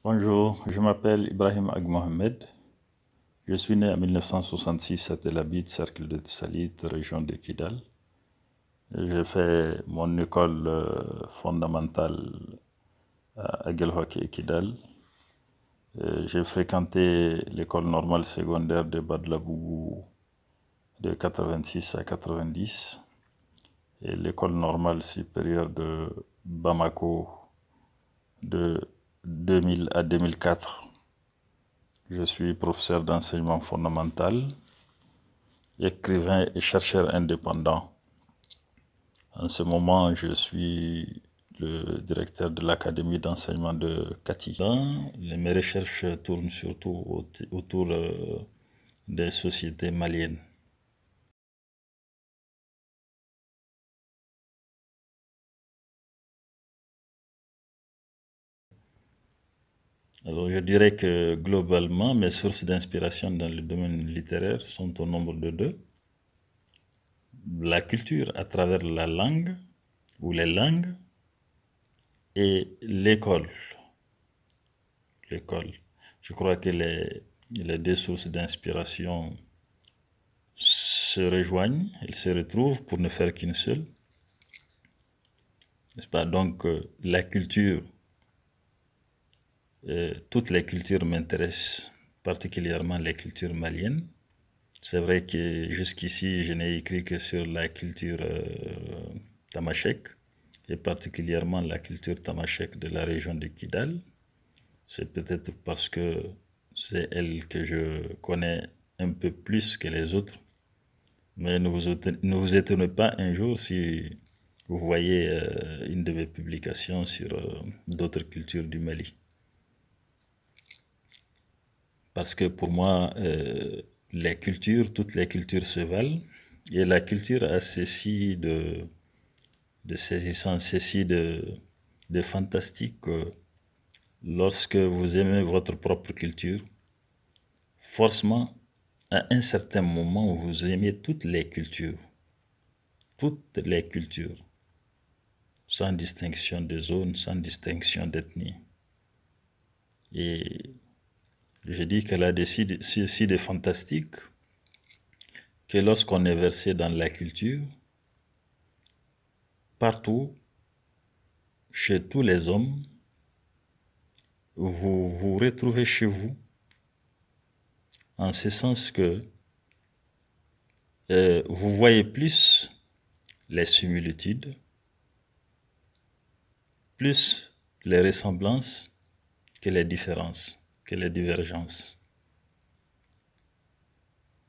Bonjour, je m'appelle Ibrahim Ag Mohamed. Je suis né en 1966 à Tel Aviv, cercle de Tsalit, région de Kidal. J'ai fait mon école fondamentale à Gelhock et Kidal. J'ai fréquenté l'école normale secondaire de Badlabougou de 86 à 90 et l'école normale supérieure de Bamako de 2000 à 2004. Je suis professeur d'enseignement fondamental, écrivain et chercheur indépendant. En ce moment, je suis le directeur de l'Académie d'enseignement de Kati. Mes recherches tournent surtout autour des sociétés maliennes. Alors, je dirais que globalement, mes sources d'inspiration dans le domaine littéraire sont au nombre de deux. La culture à travers la langue ou les langues et l'école. L'école. Je crois que les deux sources d'inspiration se rejoignent, elles se retrouvent pour ne faire qu'une seule. N'est-ce pas? Donc, la culture, toutes les cultures m'intéressent, particulièrement les cultures maliennes. C'est vrai que jusqu'ici, je n'ai écrit que sur la culture tamashek, et particulièrement la culture tamashek de la région de Kidal. C'est peut-être parce que c'est elle que je connais un peu plus que les autres. Mais ne vous étonnez pas un jour si vous voyez une de mes publications sur d'autres cultures du Mali. Parce que pour moi, toutes les cultures se valent. Et la culture a ceci de saisissant, ceci de fantastique que lorsque vous aimez votre propre culture, forcément, à un certain moment, vous aimez toutes les cultures, sans distinction de zone, sans distinction d'ethnie. Et je dis qu'elle a ceci de fantastique que lorsqu'on est versé dans la culture, partout, chez tous les hommes, vous vous retrouvez chez vous, en ce sens que vous voyez plus les similitudes, plus les ressemblances que les différences, que les divergences.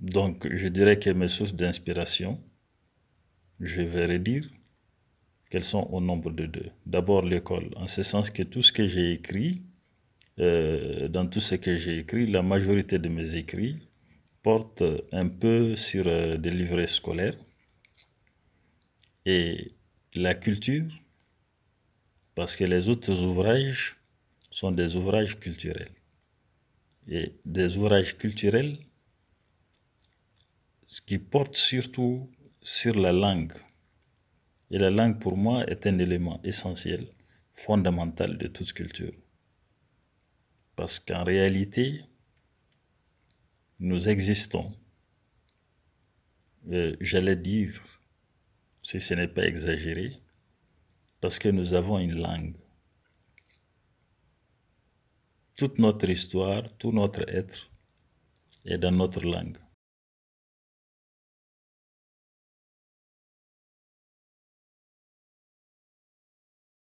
Donc, je dirais que mes sources d'inspiration, je vais redire qu'elles sont au nombre de deux. D'abord l'école, en ce sens que tout ce que j'ai écrit, dans tout ce que j'ai écrit, la majorité de mes écrits portent un peu sur des livrets scolaires. Et la culture, parce que les autres ouvrages sont des ouvrages culturels. Et des ouvrages culturels, ce qui porte surtout sur la langue. Et la langue, pour moi, est un élément essentiel, fondamental de toute culture. Parce qu'en réalité, nous existons, j'allais dire, si ce n'est pas exagéré, parce que nous avons une langue. Toute notre histoire, tout notre être est dans notre langue.